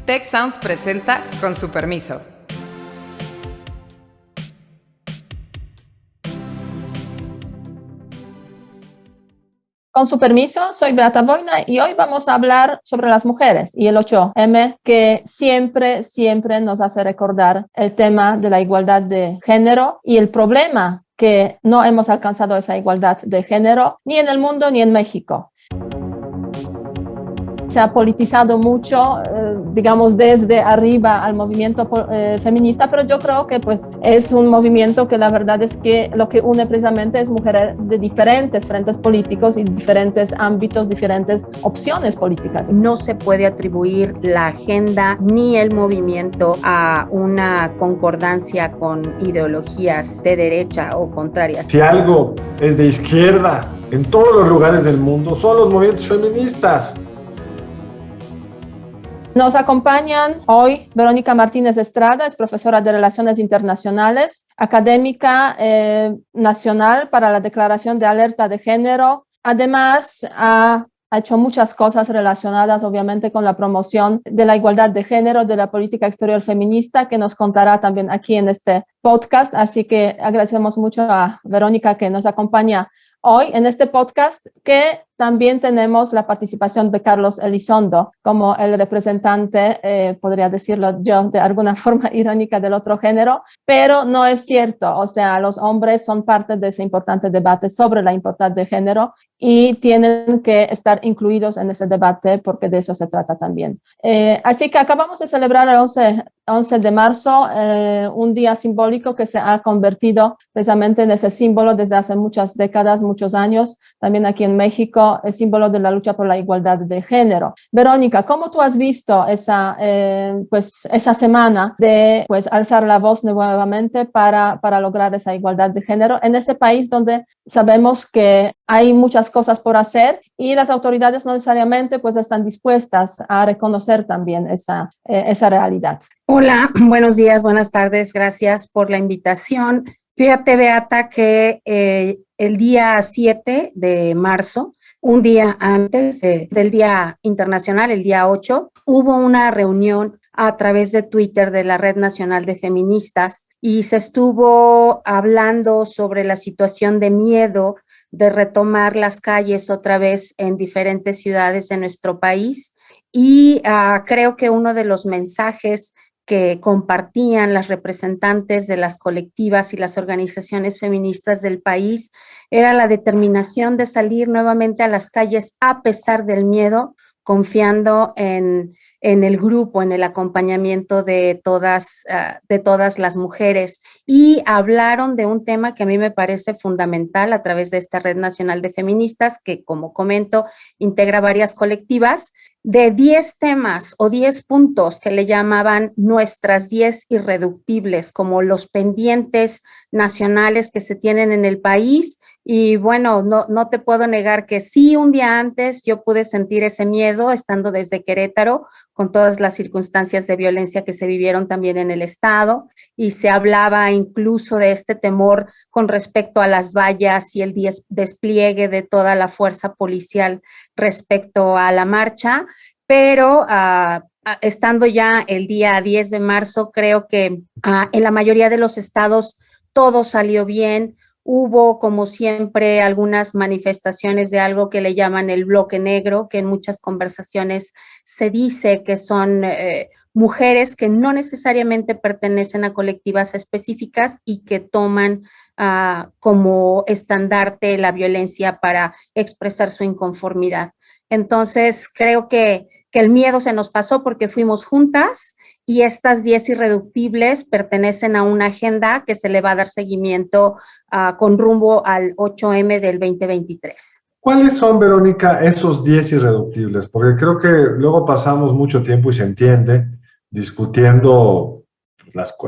Tech Sounds presenta Con su permiso. Con su permiso, soy Beata Boina y hoy vamos a hablar sobre las mujeres y el 8M, que siempre nos hace recordar el tema de la igualdad de género y el problema que no hemos alcanzado esa igualdad de género ni en el mundo ni en México. Se ha politizado mucho, digamos, desde arriba al movimiento feminista, pero yo creo que pues, es un movimiento que la verdad es que lo que une precisamente es mujeres de diferentes frentes políticos y diferentes ámbitos, diferentes opciones políticas. No se puede atribuir la agenda ni el movimiento a una concordancia con ideologías de derecha o contrarias. Si algo es de izquierda en todos los lugares del mundo, son los movimientos feministas. Nos acompañan hoy Verónica Martínez Estrada, es profesora de Relaciones Internacionales, académica nacional para la Declaración de Alerta de Género. Además, ha hecho muchas cosas relacionadas, obviamente, con la promoción de la igualdad de género, de la política exterior feminista, que nos contará también aquí en este podcast. Así que agradecemos mucho a Verónica que nos acompaña hoy en este podcast, que también tenemos la participación de Carlos Elizondo como el representante, podría decirlo yo de alguna forma irónica, del otro género, pero no es cierto. O sea, los hombres son parte de ese importante debate sobre la igualdad de género y tienen que estar incluidos en ese debate porque de eso se trata también. Así que acabamos de celebrar el 11 de marzo, un día simbólico que se ha convertido precisamente en ese símbolo desde hace muchas décadas, muchos años, también aquí en México, el símbolo de la lucha por la igualdad de género. Verónica, ¿cómo tú has visto esa semana de pues, alzar la voz nuevamente para lograr esa igualdad de género en ese país donde sabemos que hay muchas cosas por hacer y las autoridades no necesariamente pues, están dispuestas a reconocer también esa realidad? Hola, buenos días, buenas tardes, gracias por la invitación. Fíjate, Beata, que el día 7 de marzo, un día antes del Día Internacional, el día 8, hubo una reunión a través de Twitter de la Red Nacional de Feministas y se estuvo hablando sobre la situación de miedo de retomar las calles otra vez en diferentes ciudades de nuestro país y creo que uno de los mensajes que compartían las representantes de las colectivas y las organizaciones feministas del país era la determinación de salir nuevamente a las calles a pesar del miedo, confiando en el grupo, en el acompañamiento de todas las mujeres. Y hablaron de un tema que a mí me parece fundamental a través de esta Red Nacional de Feministas, que como comento, integra varias colectivas, de 10 temas o 10 puntos que le llamaban nuestras 10 irreductibles, como los pendientes nacionales que se tienen en el país. Y bueno, no te puedo negar que sí, un día antes yo pude sentir ese miedo estando desde Querétaro, con todas las circunstancias de violencia que se vivieron también en el estado, y se hablaba incluso de este temor con respecto a las vallas y el despliegue de toda la fuerza policial respecto a la marcha, pero estando ya el día 10 de marzo, creo que en la mayoría de los estados todo salió bien. Hubo, como siempre, algunas manifestaciones de algo que le llaman el bloque negro, que en muchas conversaciones se dice que son mujeres que no necesariamente pertenecen a colectivas específicas y que toman como estandarte la violencia para expresar su inconformidad. Entonces, creo que el miedo se nos pasó porque fuimos juntas y estas 10 irreductibles pertenecen a una agenda que se le va a dar seguimiento con rumbo al 8M del 2023. ¿Cuáles son, Verónica, esos 10 irreductibles? Porque creo que luego pasamos mucho tiempo y se entiende discutiendo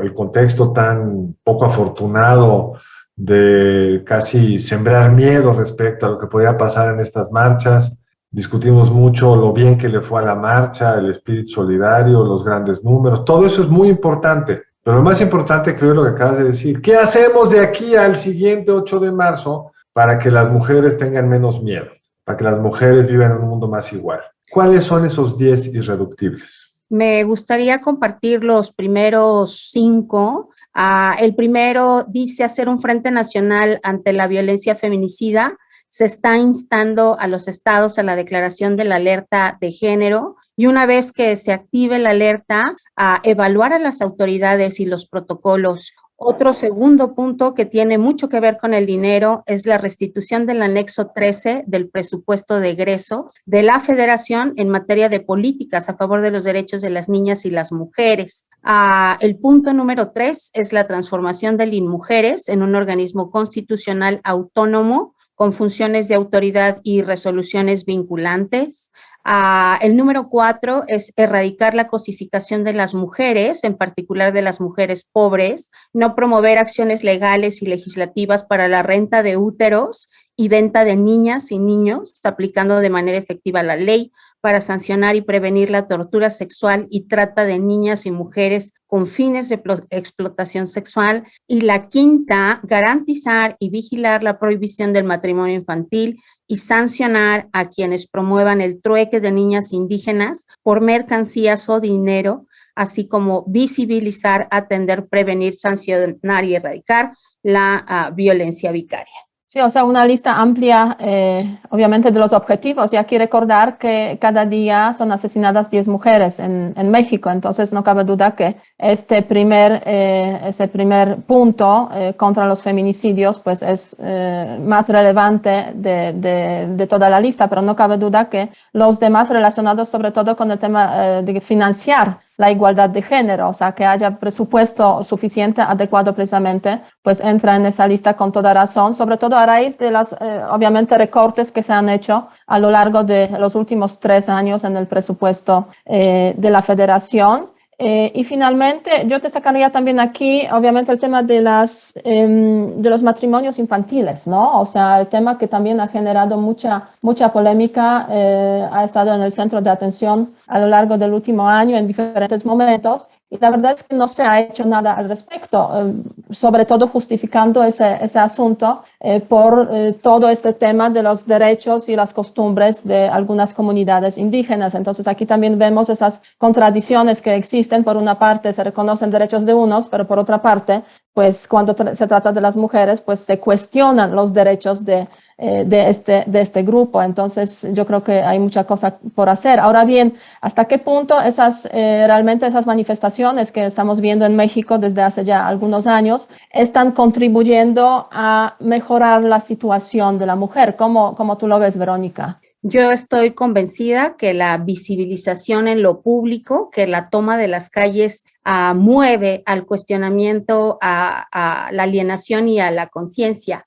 el contexto tan poco afortunado de casi sembrar miedo respecto a lo que podía pasar en estas marchas. Discutimos mucho lo bien que le fue a la marcha, el espíritu solidario, los grandes números. Todo eso es muy importante. Pero lo más importante creo es lo que acabas de decir. ¿Qué hacemos de aquí al siguiente 8 de marzo para que las mujeres tengan menos miedo? Para que las mujeres vivan en un mundo más igual. ¿Cuáles son esos 10 irreductibles? Me gustaría compartir los primeros 5. El primero dice: hacer un frente nacional ante la violencia feminicida. Se está instando a los estados a la declaración de la alerta de género, y una vez que se active la alerta, a evaluar a las autoridades y los protocolos. Otro segundo punto que tiene mucho que ver con el dinero es la restitución del anexo 13 del presupuesto de egresos de la Federación en materia de políticas a favor de los derechos de las niñas y las mujeres. El punto número 3 es la transformación del INMujeres en un organismo constitucional autónomo con funciones de autoridad y resoluciones vinculantes. El número 4 es erradicar la cosificación de las mujeres, en particular de las mujeres pobres, no promover acciones legales y legislativas para la renta de úteros y venta de niñas y niños, aplicando de manera efectiva la ley para sancionar y prevenir la tortura sexual y trata de niñas y mujeres con fines de explotación sexual. Y la quinta, garantizar y vigilar la prohibición del matrimonio infantil y sancionar a quienes promuevan el trueque de niñas indígenas por mercancías o dinero, así como visibilizar, atender, prevenir, sancionar y erradicar la violencia vicaria. Sí, o sea, una lista amplia, obviamente, de los objetivos. Y aquí recordar que cada día son asesinadas 10 mujeres en México. Entonces, no cabe duda que ese primer punto contra los feminicidios, pues es más relevante de toda la lista. Pero no cabe duda que los demás relacionados sobre todo con el tema de financiar la igualdad de género, o sea, que haya presupuesto suficiente, adecuado precisamente, pues entra en esa lista con toda razón, sobre todo a raíz de las, obviamente, recortes que se han hecho a lo largo de los últimos 3 años en el presupuesto de la Federación. Y finalmente, yo destacaría también aquí, obviamente, el tema de los matrimonios infantiles, ¿no? O sea, el tema que también ha generado mucha polémica, ha estado en el centro de atención a lo largo del último año en diferentes momentos. Y la verdad es que no se ha hecho nada al respecto, sobre todo justificando ese asunto por todo este tema de los derechos y las costumbres de algunas comunidades indígenas. Entonces aquí también vemos esas contradicciones que existen. Por una parte se reconocen derechos de unos, pero por otra parte, pues cuando se trata de las mujeres, pues se cuestionan los derechos de este grupo. Entonces yo creo que hay mucha cosa por hacer. Ahora bien, ¿hasta qué punto realmente esas manifestaciones que estamos viendo en México desde hace ya algunos años están contribuyendo a mejorar la situación de la mujer? ¿Cómo tú lo ves, Verónica? Yo estoy convencida que la visibilización en lo público, que la toma de las calles mueve al cuestionamiento, a la alienación y a la conciencia.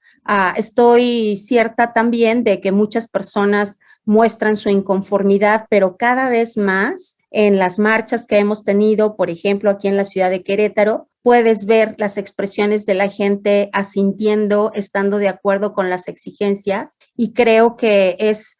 Estoy cierta también de que muchas personas muestran su inconformidad, pero cada vez más en las marchas que hemos tenido, por ejemplo, aquí en la ciudad de Querétaro, puedes ver las expresiones de la gente asintiendo, estando de acuerdo con las exigencias, y creo que es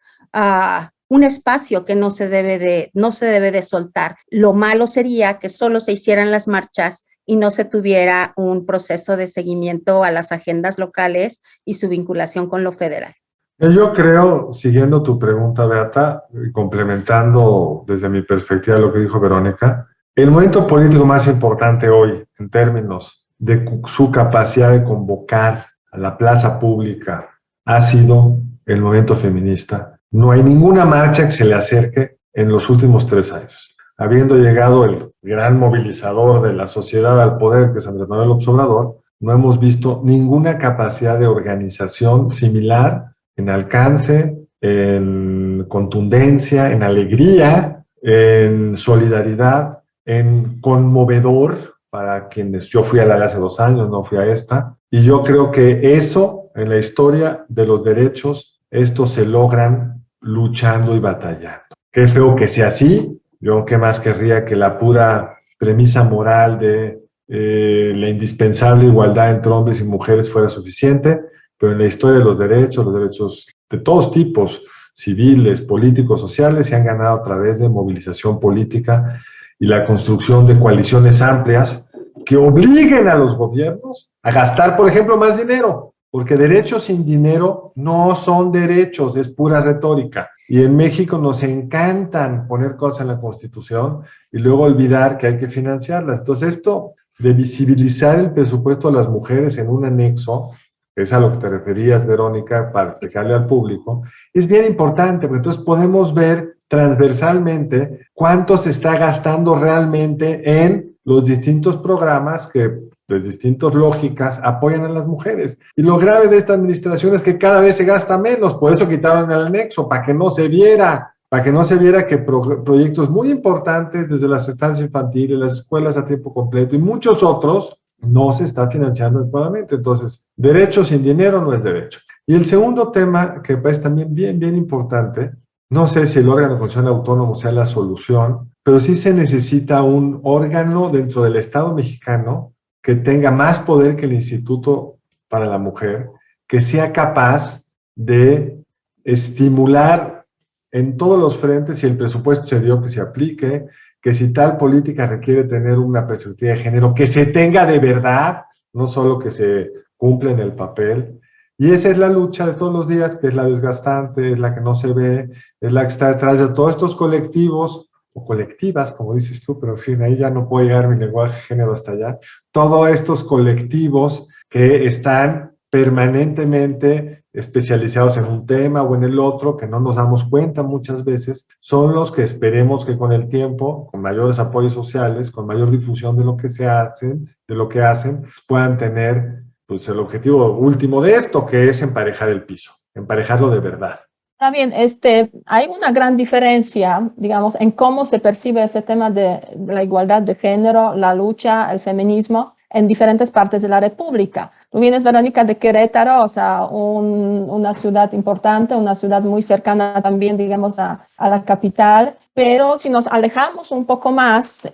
un espacio que no se debe de soltar. Lo malo sería que solo se hicieran las marchas y no se tuviera un proceso de seguimiento a las agendas locales y su vinculación con lo federal. Yo creo, siguiendo tu pregunta, Beata, y complementando desde mi perspectiva lo que dijo Verónica, el momento político más importante hoy, en términos de su capacidad de convocar a la plaza pública, ha sido el movimiento feminista. No hay ninguna marcha que se le acerque en los últimos 3 años. Habiendo llegado el gran movilizador de la sociedad al poder, que es Andrés Manuel López Obrador, no hemos visto ninguna capacidad de organización similar en alcance, en contundencia, en alegría, en solidaridad, en conmovedor para quienes. Yo fui a la de hace 2 años, no fui a esta, y yo creo que eso, en la historia de los derechos, estos se logran luchando y batallando. Qué feo que sea así. Yo qué más querría que la pura premisa moral de la indispensable igualdad entre hombres y mujeres fuera suficiente, pero en la historia de los derechos de todos tipos, civiles, políticos, sociales, se han ganado a través de movilización política y la construcción de coaliciones amplias que obliguen a los gobiernos a gastar, por ejemplo, más dinero, porque derechos sin dinero no son derechos, es pura retórica. Y en México nos encantan poner cosas en la Constitución y luego olvidar que hay que financiarlas. Entonces, esto de visibilizar el presupuesto de las mujeres en un anexo, que es a lo que te referías, Verónica, para explicarle al público, es bien importante, porque entonces podemos ver transversalmente cuánto se está gastando realmente en los distintos programas que, de distintas lógicas, apoyan a las mujeres. Y lo grave de esta administración es que cada vez se gasta menos, por eso quitaron el anexo, para que no se viera que proyectos muy importantes desde las estancias infantiles, las escuelas a tiempo completo y muchos otros no se está financiando adecuadamente. Entonces, derecho sin dinero no es derecho. Y el segundo tema, que es también bien importante, no sé si el órgano de función autónomo sea la solución, pero sí se necesita un órgano dentro del Estado mexicano que tenga más poder que el Instituto para la Mujer, que sea capaz de estimular en todos los frentes, si el presupuesto se dio, que se aplique, que si tal política requiere tener una perspectiva de género, que se tenga de verdad, no solo que se cumpla en el papel. Y esa es la lucha de todos los días, que es la desgastante, es la que no se ve, es la que está detrás de todos estos colectivos, o colectivas, como dices tú, pero en fin, ahí ya no puedo llegar mi lenguaje de género hasta allá. Todos estos colectivos que están permanentemente especializados en un tema o en el otro, que no nos damos cuenta muchas veces, son los que esperemos que con el tiempo, con mayores apoyos sociales, con mayor difusión de lo que se hacen, de lo que hacen, puedan tener pues el objetivo último de esto, que es emparejar el piso, emparejarlo de verdad. Ahora bien, hay una gran diferencia, digamos, en cómo se percibe ese tema de la igualdad de género, la lucha, el feminismo en diferentes partes de la República. Tú vienes, Verónica, de Querétaro, o sea, una ciudad importante, una ciudad muy cercana también, digamos, a la capital, pero si nos alejamos un poco más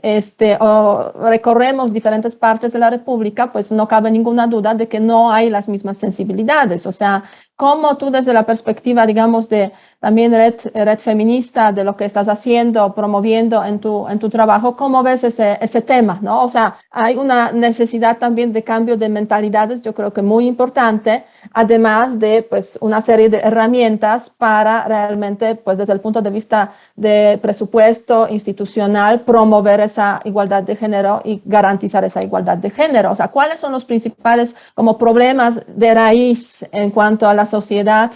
o recorremos diferentes partes de la República, pues no cabe ninguna duda de que no hay las mismas sensibilidades. O sea, ¿cómo tú desde la perspectiva, digamos, de también red feminista, de lo que estás haciendo, promoviendo en tu trabajo, cómo ves ese tema, ¿no? O sea, hay una necesidad también de cambio de mentalidades, yo creo que muy importante, además de pues una serie de herramientas para realmente, pues desde el punto de vista de presupuesto institucional, promover esa igualdad de género y garantizar esa igualdad de género. O sea, ¿cuáles son los principales como problemas de raíz en cuanto a la sociedad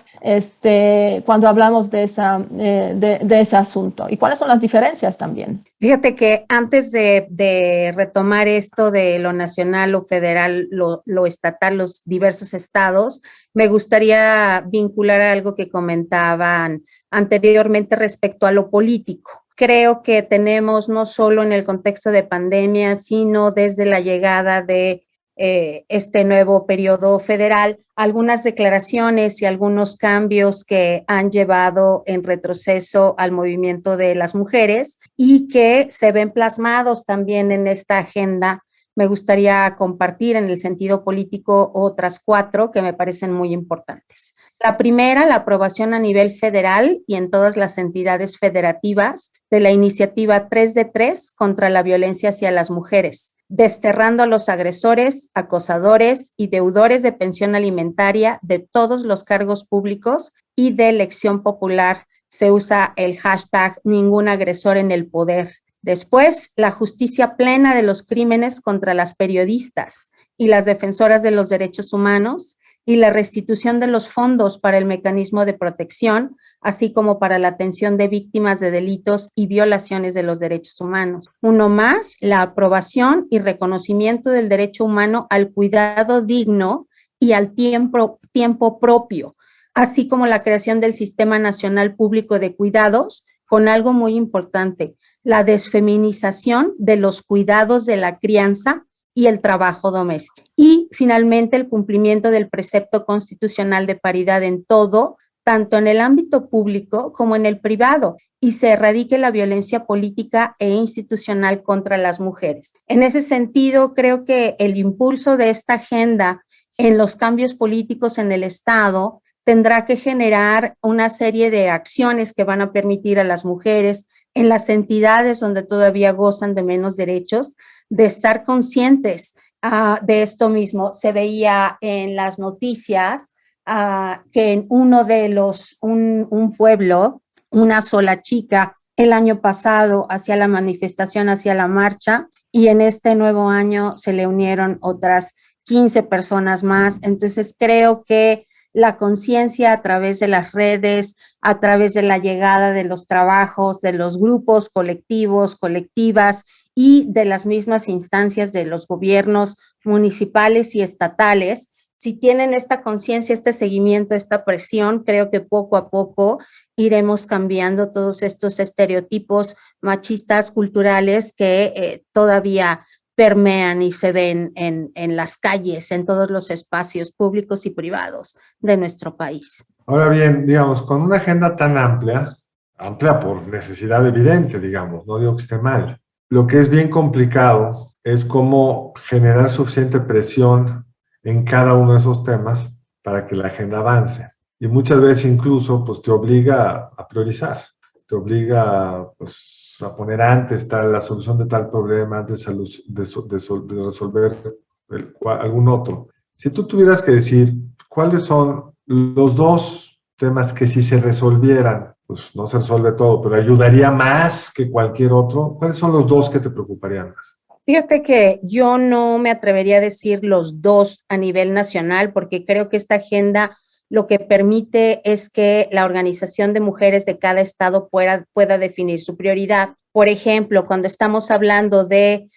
cuando hablamos de ese asunto? ¿Y cuáles son las diferencias también? Fíjate que antes de retomar esto de lo nacional, lo federal, lo estatal, los diversos estados, me gustaría vincular algo que comentaban anteriormente respecto a lo político. Creo que tenemos no solo en el contexto de pandemia, sino desde la llegada de este nuevo periodo federal, algunas declaraciones y algunos cambios que han llevado en retroceso al movimiento de las mujeres y que se ven plasmados también en esta agenda. Me gustaría compartir en el sentido político otras 4 que me parecen muy importantes. La primera, la aprobación a nivel federal y en todas las entidades federativas de la iniciativa 3 de 3 contra la violencia hacia las mujeres, desterrando a los agresores, acosadores y deudores de pensión alimentaria de todos los cargos públicos y de elección popular. Se usa el hashtag ningún agresor en el poder. Después, la justicia plena de los crímenes contra las periodistas y las defensoras de los derechos humanos y la restitución de los fondos para el mecanismo de protección, así como para la atención de víctimas de delitos y violaciones de los derechos humanos. Uno más, la aprobación y reconocimiento del derecho humano al cuidado digno y al tiempo propio, así como la creación del Sistema Nacional Público de Cuidados, con algo muy importante, la desfeminización de los cuidados de la crianza y el trabajo doméstico. Y finalmente el cumplimiento del precepto constitucional de paridad en todo, tanto en el ámbito público como en el privado, y se erradique la violencia política e institucional contra las mujeres. En ese sentido, creo que el impulso de esta agenda en los cambios políticos en el Estado tendrá que generar una serie de acciones que van a permitir a las mujeres en las entidades donde todavía gozan de menos derechos, de estar conscientes de esto mismo. Se veía en las noticias que en uno de un pueblo una sola chica el año pasado hacia la manifestación, hacia la marcha, y en este nuevo año se le unieron otras 15 personas más. Entonces creo que la conciencia a través de las redes, a través de la llegada de los trabajos, de los grupos colectivos, colectivas y de las mismas instancias de los gobiernos municipales y estatales, si tienen esta conciencia, este seguimiento, esta presión, creo que poco a poco iremos cambiando todos estos estereotipos machistas culturales que todavía permean y se ven en las calles, en todos los espacios públicos y privados de nuestro país. Ahora bien, digamos, con una agenda tan amplia, amplia por necesidad evidente, digamos, no digo que esté mal, lo que es bien complicado es cómo generar suficiente presión en cada uno de esos temas para que la agenda avance. Y muchas veces incluso pues, te obliga a priorizar, te obliga pues, a poner antes la solución de tal problema, antes de resolver algún otro. Si tú tuvieras que decir cuáles son los dos temas que si se resolvieran, pues no se resuelve todo, pero ayudaría más que cualquier otro, ¿cuáles son los dos que te preocuparían más? Fíjate que yo no me atrevería a decir los dos a nivel nacional, porque creo que esta agenda lo que permite es que la organización de mujeres de cada estado pueda definir su prioridad. Por ejemplo, cuando estamos hablando de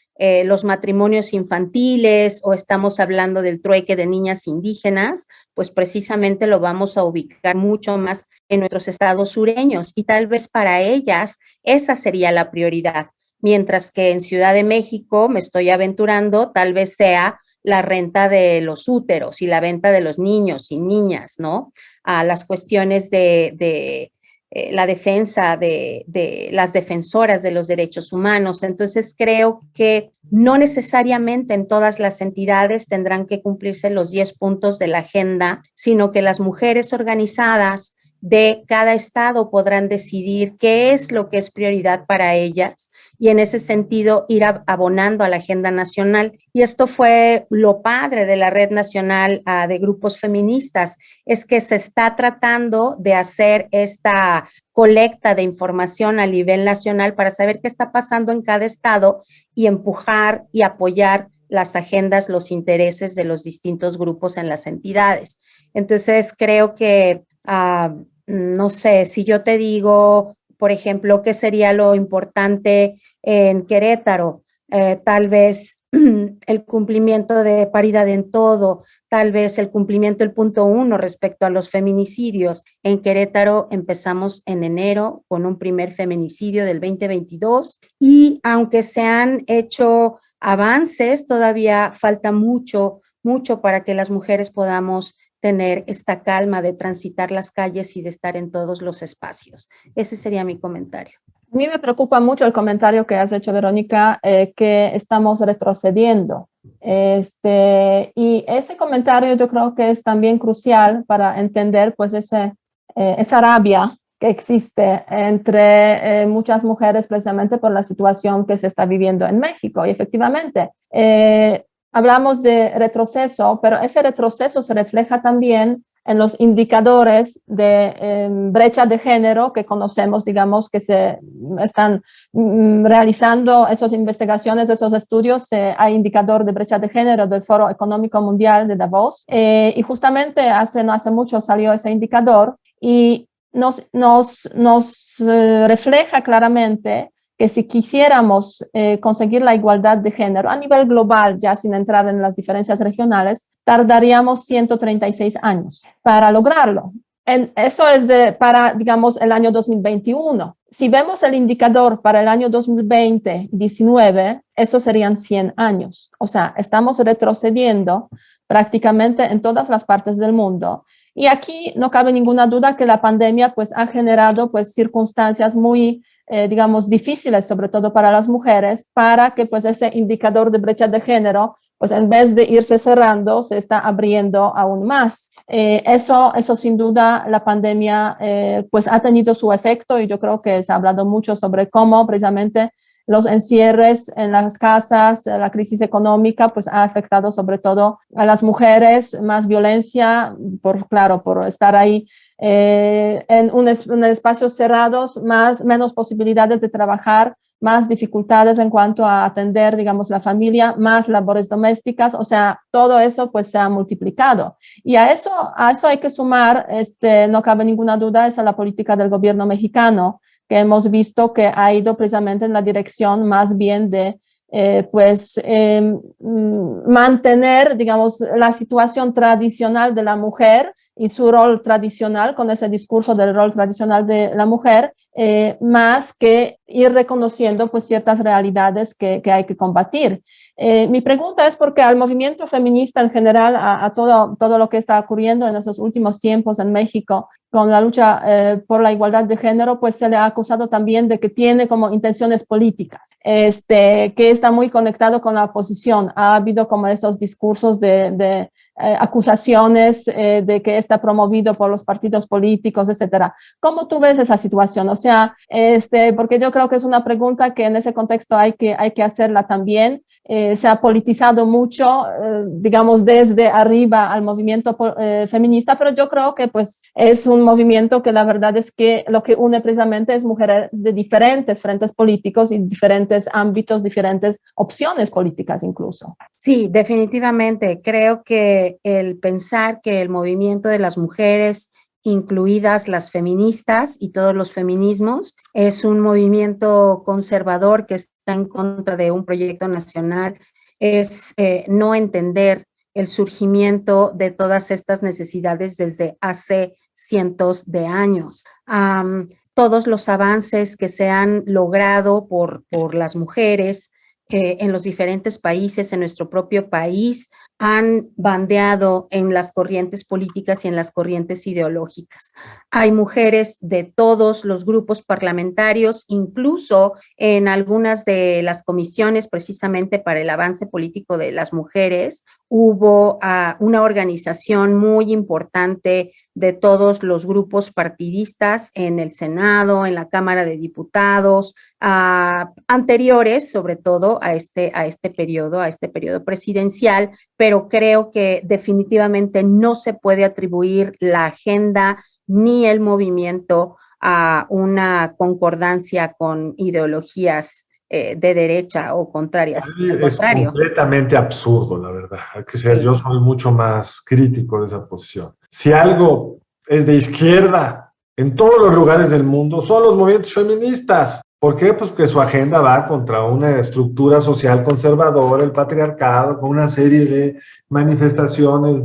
los matrimonios infantiles o estamos hablando del trueque de niñas indígenas, pues precisamente lo vamos a ubicar mucho más en nuestros estados sureños y tal vez para ellas esa sería la prioridad. Mientras que en Ciudad de México, me estoy aventurando, tal vez sea la renta de los úteros y la venta de los niños y niñas, ¿no? A las cuestiones de la defensa de las defensoras de los derechos humanos. Entonces, creo que no necesariamente en todas las entidades tendrán que cumplirse los 10 puntos de la agenda, sino que las mujeres organizadas de cada estado podrán decidir qué es lo que es prioridad para ellas y en ese sentido ir abonando a la agenda nacional. Y esto fue lo padre de la Red Nacional de Grupos Feministas, es que se está tratando de hacer esta colecta de información a nivel nacional para saber qué está pasando en cada estado y empujar y apoyar las agendas, los intereses de los distintos grupos en las entidades. Entonces, creo que no sé, si yo te digo, por ejemplo, qué sería lo importante en Querétaro, tal vez el cumplimiento de paridad en todo, tal vez el cumplimiento del punto 1 respecto a los feminicidios. En Querétaro empezamos en enero con un primer feminicidio del 2022 y aunque se han hecho avances, todavía falta mucho para que las mujeres podamos tener esta calma de transitar las calles y de estar en todos los espacios. Ese sería mi comentario. A mí me preocupa mucho el comentario que has hecho, Verónica, que estamos retrocediendo. Y ese comentario yo creo que es también crucial para entender pues esa rabia que existe entre muchas mujeres precisamente por la situación que se está viviendo en México. Y efectivamente, hablamos de retroceso, pero ese retroceso se refleja también en los indicadores de brecha de género que conocemos, digamos, que se están realizando esas investigaciones, esos estudios. Hay indicador de brecha de género del Foro Económico Mundial de Davos y justamente no hace mucho salió ese indicador y nos refleja claramente que si quisiéramos conseguir la igualdad de género a nivel global, ya sin entrar en las diferencias regionales, tardaríamos 136 años para lograrlo. Eso es para, digamos, el año 2021. Si vemos el indicador para el año 2020-19, eso serían 100 años. O sea, estamos retrocediendo prácticamente en todas las partes del mundo. Y aquí no cabe ninguna duda que la pandemia pues, ha generado pues, circunstancias muy digamos, difíciles, sobre todo para las mujeres, para que pues ese indicador de brecha de género, pues en vez de irse cerrando, se está abriendo aún más. Eso sin duda la pandemia pues ha tenido su efecto y yo creo que se ha hablado mucho sobre cómo precisamente los encierres en las casas, la crisis económica, pues ha afectado sobre todo a las mujeres, más violencia, por estar ahí en espacios cerrados, menos posibilidades de trabajar, más dificultades en cuanto a atender, digamos, la familia, más labores domésticas, o sea, todo eso pues se ha multiplicado. Y a eso hay que sumar, no cabe ninguna duda, es a la política del gobierno mexicano, que hemos visto que ha ido precisamente en la dirección más bien de mantener, digamos, la situación tradicional de la mujer y su rol tradicional, con ese discurso del rol tradicional de la mujer, más que ir reconociendo pues ciertas realidades que hay que combatir. Mi pregunta es porque al movimiento feminista en general, a todo lo que está ocurriendo en esos últimos tiempos en México, con la lucha por la igualdad de género, pues se le ha acusado también de que tiene como intenciones políticas, que está muy conectado con la oposición. Ha habido como esos discursos de acusaciones de que está promovido por los partidos políticos, etcétera. ¿Cómo tú ves esa situación? O sea, porque yo creo que es una pregunta que en ese contexto hay que hacerla también. Se ha politizado mucho, digamos, desde arriba al movimiento feminista, pero yo creo que pues es un movimiento que la verdad es que lo que une precisamente es mujeres de diferentes frentes políticos y diferentes ámbitos, diferentes opciones políticas incluso. Sí, definitivamente. Creo que el pensar que el movimiento de las mujeres, incluidas las feministas y todos los feminismos, es un movimiento conservador que está en contra de un proyecto nacional, es no entender el surgimiento de todas estas necesidades desde hace cientos de años. Todos los avances que se han logrado por las mujeres en los diferentes países, en nuestro propio país, han bandeado en las corrientes políticas y en las corrientes ideológicas. Hay mujeres de todos los grupos parlamentarios, incluso en algunas de las comisiones precisamente para el avance político de las mujeres, hubo una organización muy importante de todos los grupos partidistas en el Senado, en la Cámara de Diputados, anteriores sobre todo a este periodo presidencial, pero creo que definitivamente no se puede atribuir la agenda ni el movimiento a una concordancia con ideologías de derecha o contrarias. Es completamente absurdo, la verdad. Hay que ser, yo soy mucho más crítico de esa posición. Si algo es de izquierda en todos los lugares del mundo, son los movimientos feministas. ¿Por qué? Pues que su agenda va contra una estructura social conservadora, el patriarcado, con una serie de manifestaciones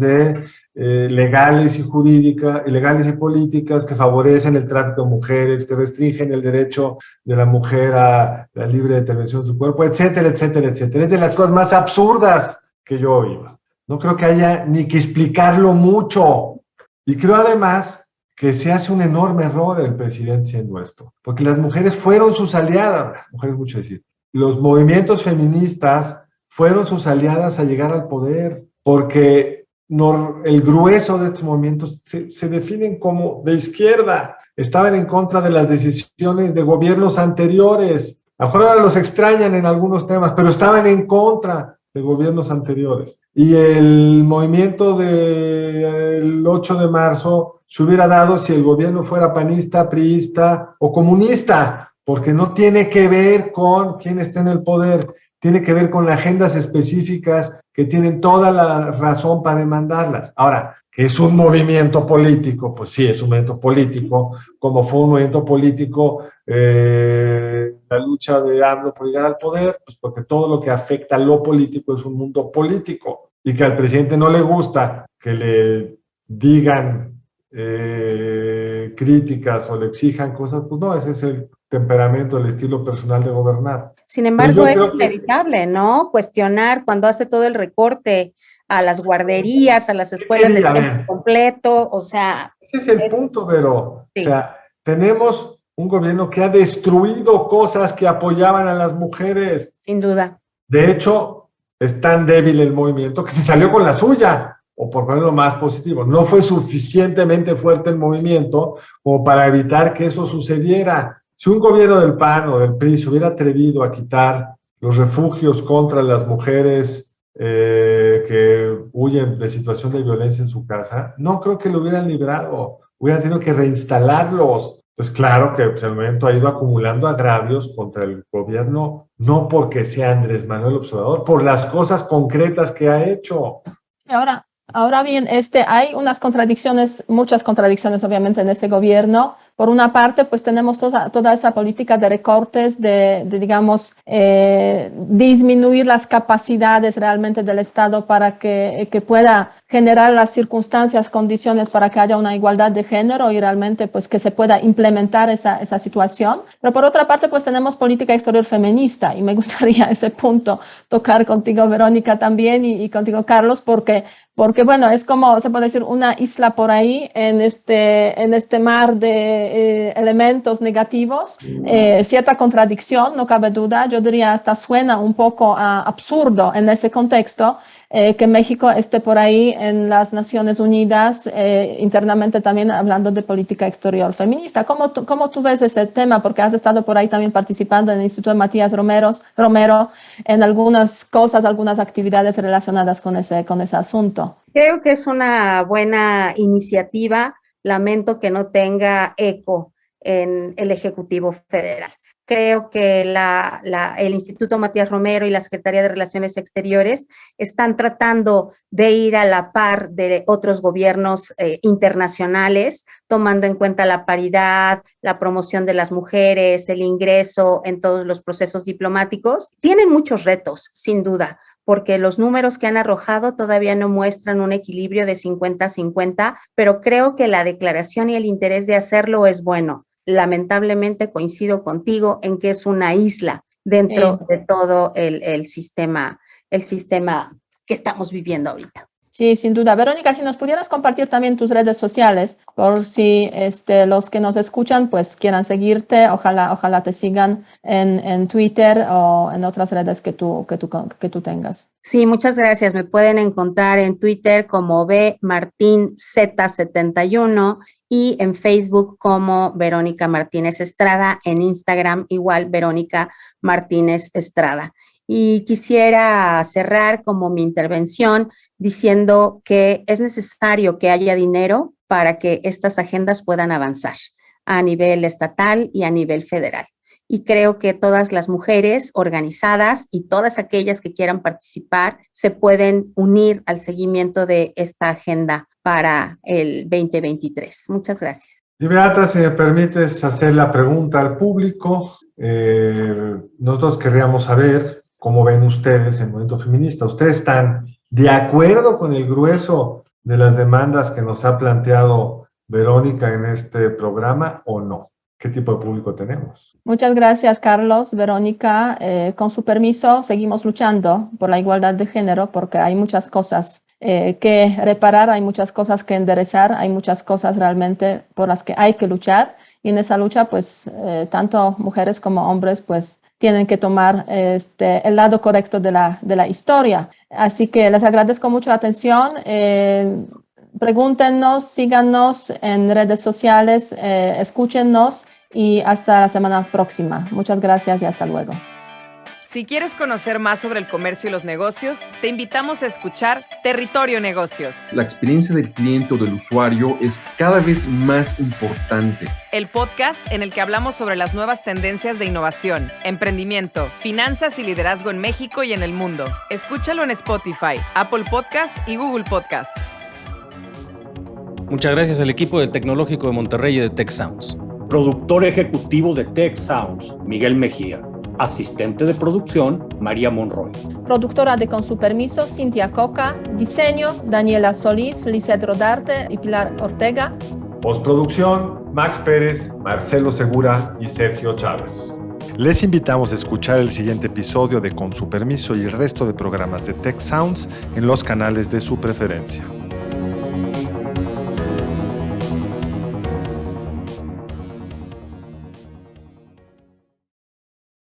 legales y jurídicas, legales y políticas que favorecen el tráfico de mujeres, que restringen el derecho de la mujer a la libre determinación de su cuerpo, etcétera, etcétera, etcétera. Es de las cosas más absurdas que yo he oído. No creo que haya ni que explicarlo mucho. Y creo además que se hace un enorme error el presidente siendo esto, porque las mujeres fueron sus aliadas, mujeres mucho decir, los movimientos feministas fueron sus aliadas a llegar al poder, porque el grueso de estos movimientos se definen como de izquierda, estaban en contra de las decisiones de gobiernos anteriores, a lo mejor ahora los extrañan en algunos temas, pero estaban en contra de gobiernos anteriores. Y el movimiento del 8 de marzo se hubiera dado si el gobierno fuera panista, priista o comunista, porque no tiene que ver con quién está en el poder, tiene que ver con agendas específicas que tienen toda la razón para demandarlas. Ahora, ¿que es un movimiento político? Pues sí, es un movimiento político, como fue un movimiento político la lucha de AMLO por llegar al poder, pues porque todo lo que afecta a lo político es un mundo político, y que al presidente no le gusta que le digan críticas o le exijan cosas, pues no, ese es el temperamento, el estilo personal de gobernar. Sin embargo, es inevitable, ¿no? Cuestionar cuando hace todo el recorte a las guarderías, a las escuelas de tiempo completo, o sea... Ese es el punto, pero, sí. O sea, tenemos un gobierno que ha destruido cosas que apoyaban a las mujeres. Sin duda. De hecho, es tan débil el movimiento que se salió con la suya. O por ponerlo más positivo, no fue suficientemente fuerte el movimiento como para evitar que eso sucediera. Si un gobierno del PAN o del PRI se hubiera atrevido a quitar los refugios contra las mujeres que huyen de situación de violencia en su casa, no creo que lo hubieran librado. hubieran tenido que reinstalarlos. Pues claro que pues, el movimiento ha ido acumulando agravios contra el gobierno, no porque sea Andrés Manuel López Obrador, por las cosas concretas que ha hecho. Ahora bien, hay unas contradicciones, muchas contradicciones obviamente en este gobierno. Por una parte, pues tenemos toda esa política de recortes, digamos, disminuir las capacidades realmente del Estado para que pueda generar las circunstancias, condiciones para que haya una igualdad de género y realmente pues que se pueda implementar esa situación. Pero por otra parte, pues tenemos política exterior feminista y me gustaría ese punto tocar contigo, Verónica, también y contigo, Carlos, porque bueno, es como, se puede decir, una isla por ahí en este mar de elementos negativos, cierta contradicción, no cabe duda. Yo diría hasta suena un poco absurdo en ese contexto que México esté por ahí en las Naciones Unidas, internamente también hablando de política exterior feminista. ¿Cómo tú ves ese tema? Porque has estado por ahí también participando en el Instituto de Matías Romero en algunas cosas, algunas actividades relacionadas con ese asunto. Creo que es una buena iniciativa. Lamento que no tenga eco en el Ejecutivo Federal. Creo que el Instituto Matías Romero y la Secretaría de Relaciones Exteriores están tratando de ir a la par de otros gobiernos internacionales, tomando en cuenta la paridad, la promoción de las mujeres, el ingreso en todos los procesos diplomáticos. Tienen muchos retos, sin duda, porque los números que han arrojado todavía no muestran un equilibrio de 50-50, pero creo que la declaración y el interés de hacerlo es bueno. Lamentablemente coincido contigo en que es una isla dentro de todo el sistema que estamos viviendo ahorita. Sí, sin duda. Verónica, si nos pudieras compartir también tus redes sociales, por si los que nos escuchan pues quieran seguirte, ojalá te sigan en Twitter o en otras redes que tú tengas. Sí, muchas gracias. Me pueden encontrar en Twitter como bmartinz71 y en Facebook como Verónica Martínez Estrada, en Instagram igual Verónica Martínez Estrada. Y quisiera cerrar como mi intervención diciendo que es necesario que haya dinero para que estas agendas puedan avanzar a nivel estatal y a nivel federal. Y creo que todas las mujeres organizadas y todas aquellas que quieran participar se pueden unir al seguimiento de esta agenda para el 2023. Muchas gracias. Y Beata, si me permites hacer la pregunta al público, nosotros querríamos saber cómo ven ustedes el movimiento feminista. ¿Ustedes están de acuerdo con el grueso de las demandas que nos ha planteado Verónica en este programa o no? ¿Qué tipo de público tenemos? Muchas gracias, Carlos, Verónica. Con su permiso, seguimos luchando por la igualdad de género porque hay muchas cosas que reparar, hay muchas cosas que enderezar, hay muchas cosas realmente por las que hay que luchar. Y en esa lucha, pues, tanto mujeres como hombres, pues, tienen que tomar el lado correcto de la historia. Así que les agradezco mucho la atención. Pregúntenos, síganos en redes sociales, escúchennos y hasta la semana próxima. Muchas gracias y hasta luego. Si quieres conocer más sobre el comercio y los negocios, te invitamos a escuchar Territorio Negocios. La experiencia del cliente o del usuario es cada vez más importante. El podcast en el que hablamos sobre las nuevas tendencias de innovación, emprendimiento, finanzas y liderazgo en México y en el mundo. Escúchalo en Spotify, Apple Podcast y Google Podcast. Muchas gracias al equipo del Tecnológico de Monterrey y de Tech Sounds. Productor ejecutivo de Tech Sounds, Miguel Mejía. Asistente de producción, María Monroy. Productora de Con su permiso, Cintia Coca. Diseño, Daniela Solís, Lisette Rodarte y Pilar Ortega. Postproducción, Max Pérez, Marcelo Segura y Sergio Chávez. Les invitamos a escuchar el siguiente episodio de Con su permiso y el resto de programas de Tech Sounds en los canales de su preferencia.